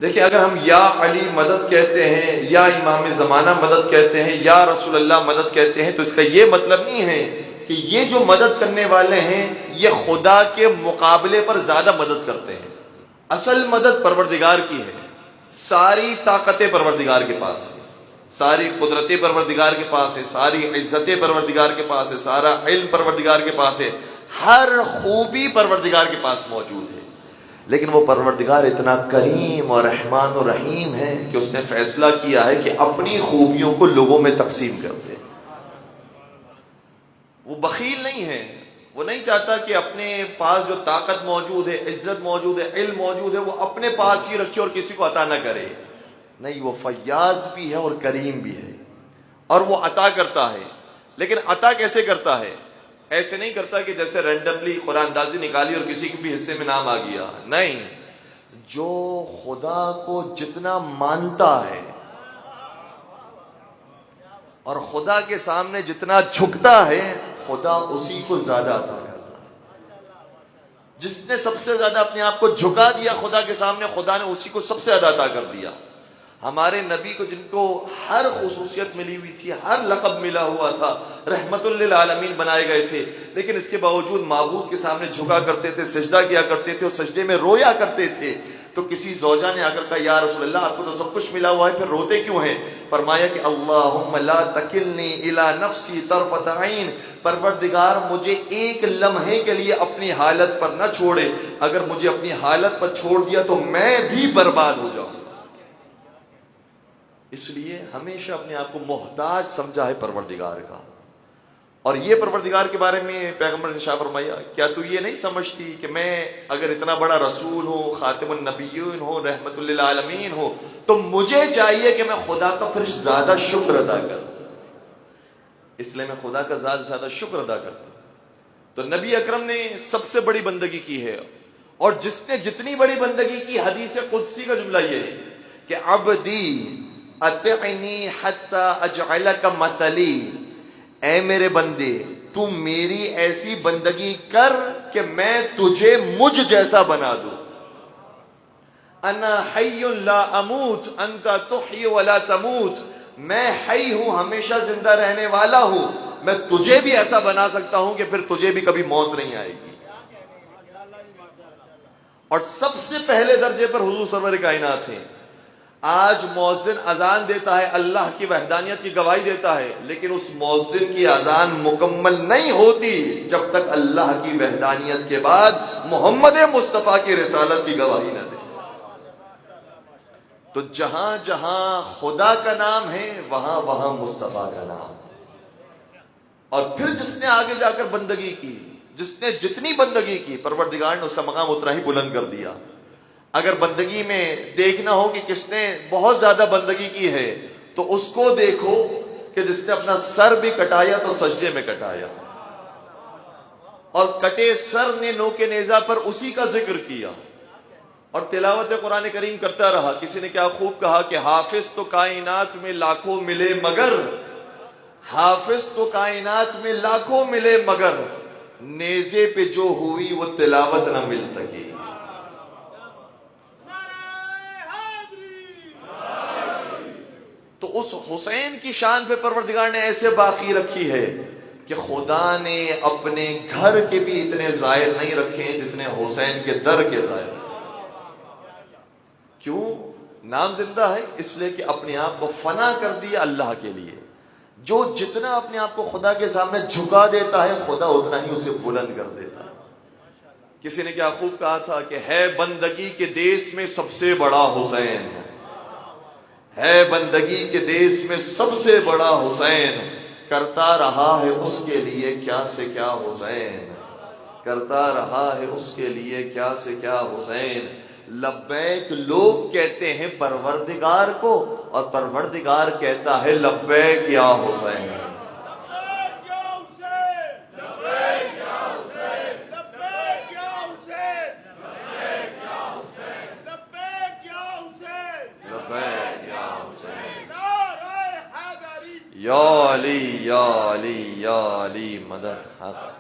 دیکھیں، اگر ہم یا علی مدد کہتے ہیں، یا امام زمانہ مدد کہتے ہیں، یا رسول اللہ مدد کہتے ہیں، تو اس کا یہ مطلب نہیں ہے کہ یہ جو مدد کرنے والے ہیں یہ خدا کے مقابلے پر زیادہ مدد کرتے ہیں۔ اصل مدد پروردگار کی ہے، ساری طاقتیں پروردگار کے پاس ہے، ساری قدرتیں پروردگار کے پاس ہے، ساری عزتیں پروردگار کے پاس ہے، سارا علم پروردگار کے پاس ہے، ہر خوبی پروردگار کے پاس موجود ہے۔ لیکن وہ پروردگار اتنا کریم اور رحمان و رحیم ہے کہ اس نے فیصلہ کیا ہے کہ اپنی خوبیوں کو لوگوں میں تقسیم کر دے۔ وہ بخیل نہیں ہے، وہ نہیں چاہتا کہ اپنے پاس جو طاقت موجود ہے، عزت موجود ہے، علم موجود ہے، وہ اپنے پاس ہی رکھے اور کسی کو عطا نہ کرے۔ نہیں، وہ فیاض بھی ہے اور کریم بھی ہے، اور وہ عطا کرتا ہے۔ لیکن عطا کیسے کرتا ہے؟ ایسے نہیں کرتا کہ جیسے رینڈملی قرآن اندازی نکالی اور کسی کے بھی حصے میں نام آ گیا۔ نہیں، جو خدا کو جتنا مانتا ہے اور خدا کے سامنے جتنا جھکتا ہے، خدا اسی کو زیادہ عطا کرتا ہے۔ جس نے سب سے زیادہ اپنے آپ کو جھکا دیا خدا کے سامنے، خدا نے اسی کو سب سے زیادہ عطا کر دیا۔ ہمارے نبی کو، جن کو ہر خصوصیت ملی ہوئی تھی، ہر لقب ملا ہوا تھا، رحمت للعالمین بنائے گئے تھے، لیکن اس کے باوجود معبود کے سامنے جھکا کرتے تھے، سجدہ کیا کرتے تھے اور سجدے میں رویا کرتے تھے۔ تو کسی زوجہ نے آ کر کہا، یا رسول اللہ، آپ کو تو سب کچھ ملا ہوا ہے، پھر روتے کیوں ہیں؟ فرمایا کہ اللہم لا تکلنی الی نفسی طرفۃ عین، پروردگار مجھے ایک لمحے کے لیے اپنی حالت پر نہ چھوڑے، اگر مجھے اپنی حالت پر چھوڑ دیا تو میں بھی برباد ہو جاؤں۔ اس لیے ہمیشہ اپنے آپ کو محتاج سمجھا ہے پروردگار کا۔ اور یہ پروردگار کے بارے میں پیغمبر نے شاہ فرمایا، کیا تو یہ نہیں سمجھتی کہ میں اگر اتنا بڑا رسول ہوں، خاتم النبیین ہوں، رحمت للعالمین ہوں، تو مجھے چاہیے کہ میں خدا کا پھر زیادہ شکر ادا کروں۔ اس لیے میں خدا کا زیادہ سے زیادہ شکر ادا کرتا ہوں۔ تو نبی اکرم نے سب سے بڑی بندگی کی ہے، اور جس نے جتنی بڑی بندگی کی، حدیث قدسی کا جملہ یہ ہے کہ عبدی اطعنی حتی اجعلک مثلی، اے میرے بندے، تو میری ایسی بندگی کر کہ میں تجھے مجھ جیسا بنا دوں۔ انا حی لا اموت انت تحیی ولا تموت، میں حی ہوں، ہمیشہ زندہ رہنے والا ہوں، میں تجھے بھی ایسا بنا سکتا ہوں کہ پھر تجھے بھی کبھی موت نہیں آئے گی۔ اور سب سے پہلے درجے پر حضور سرور کائنات ہیں۔ آج مؤذن اذان دیتا ہے، اللہ کی وحدانیت کی گواہی دیتا ہے، لیکن اس مؤذن کی اذان مکمل نہیں ہوتی جب تک اللہ کی وحدانیت کے بعد محمد مصطفیٰ کی رسالت کی گواہی نہ دے۔ تو جہاں جہاں خدا کا نام ہے، وہاں وہاں مصطفیٰ کا نام ہے۔ اور پھر جس نے آگے جا کر بندگی کی، جس نے جتنی بندگی کی، پروردگار نے اس کا مقام اتنا ہی بلند کر دیا۔ اگر بندگی میں دیکھنا ہو کہ کس نے بہت زیادہ بندگی کی ہے، تو اس کو دیکھو کہ جس نے اپنا سر بھی کٹایا تو سجدے میں کٹایا، اور کٹے سر نے نوک نیزہ پر اسی کا ذکر کیا، اور تلاوت قرآن کریم کرتا رہا۔ کسی نے کیا خوب کہا کہ حافظ تو کائنات میں لاکھوں ملے مگر، حافظ تو کائنات میں لاکھوں ملے مگر، نیزے پہ جو ہوئی وہ تلاوت نہ مل سکی۔ تو اس حسین کی شان پہ پروردگار نے ایسے باقی رکھی ہے کہ خدا نے اپنے گھر کے بھی اتنے زائر نہیں رکھے ہیں جتنے حسین کے در کے زائر۔ کیوں؟ نام زندہ ہے، اس لیے کہ اپنے آپ کو فنا کر دیا اللہ کے لیے۔ جو جتنا اپنے آپ کو خدا کے سامنے جھکا دیتا ہے، خدا اتنا ہی اسے بلند کر دیتا ہے۔ کسی نے کیا خوب کہا تھا کہ ہے بندگی کے دیس میں سب سے بڑا حسین، ہے بندگی کے دیس میں سب سے بڑا حسین، کرتا رہا ہے اس کے لیے کیا سے کیا حسین، کرتا رہا ہے اس کے لیے کیا سے کیا حسین۔ لبیک لوگ کہتے ہیں پروردگار کو، اور پروردگار کہتا ہے لبیک یا حسین۔ یا علی یا علی یا علی مدد حق